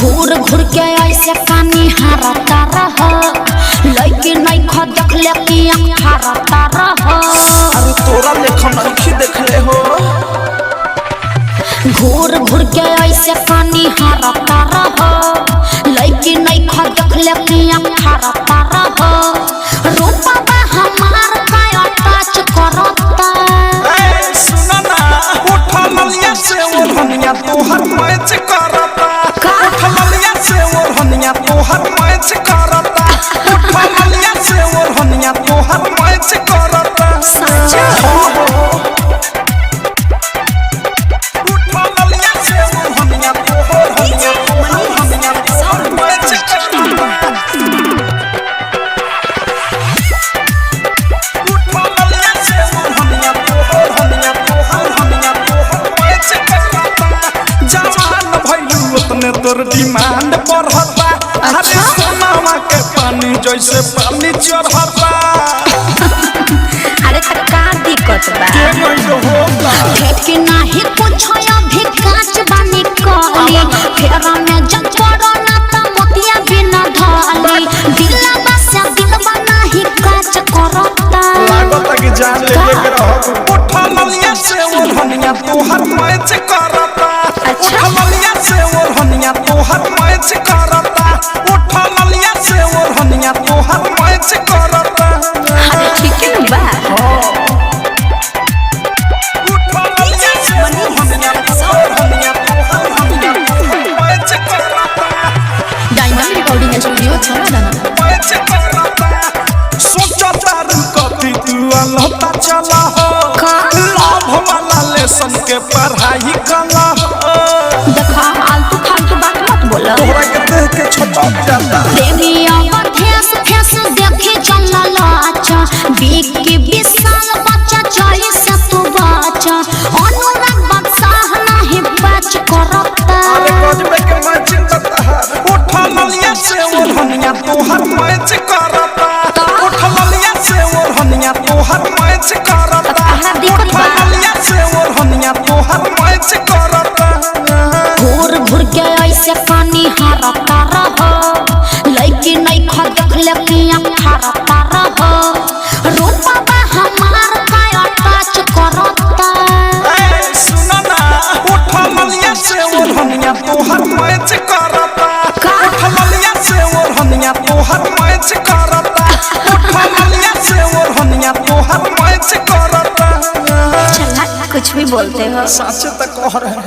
घूर घूर के ऐसे कानी हारता रह लइके नहीं ख देखले कि आँख हारता रह। अरे तोरा लेखन आँखी देखले हो। घूर घूर के ऐसे कानी हारता रह लइके नहीं ख देखले कि आँख हारता रह। रूपा हमार का टच करता। सुना ना उठा ललिया से ओढ़निया तोहर मैच करता। उठा ललिया से ओढ़निया तोहर मैच करता। उठा ललिया से ओढ़निया तोहर मैच करता। उठा ललिया से ओढ़निया तोहर मैच करता। तोर डिमांड बढ़ता। अरे सोनावा के पानी जैसे पानी चढ़ता। अरे का दिक्कत बा के नाही कुछ अभी काच बानी कहली फेरा में जब पड़ो ना त मोतिया बिना ढाली दिला बसा दिलवा नाही काच करता। लागत कि जान ले के रहो। उठा ललिया से ओढ़निया तोहर मैच करता। उठा ललिया से ओढ़निया तोहर मैच करता। उठा ललिया से ओढ़निया तोहर मैच करता। अरे ठीक है बा उठा ललिया से ओढ़निया तोहर मैच करता। डायमंड रिकॉर्डिंग स्टूडियो छोड़ा ना मैच करता। सोचता रु कथी तू अलता चला हो। लाभ वाला लेसन के पढ़ाई कला हो। देखा आलतू फालतू बात मत बोला। तोहरा के देख के छोटा जाता। देवी अवर फेस फेस देखे चला लाचा बीक के विशाल बच्चा जाई से तू बाचा अनुराग बादशाह नहीं बच करता। अरे गजबे के मैच करता। उठा ललिया से ओढ़निया तोहर मैच करता। उठा ललिया से ओढ़निया तोहर मैच करता। उठा ललिया से ओढ़निया तोहर मैच करता। घूर घूर के ऐसे पानी हारता रह लइके नहीं ख देखले कि आँख हारता रह। रूपा हमार का टच करता। सुना ना उठा ललिया से ओढ़निया तोहर मैच करता। उठा ललिया से ओढ़निया तोहर मैच करता। उठा ललिया से ओढ़निया तोहर मैच करता। चला कुछ भी बोलते हो। सच तो कह रहे हैं।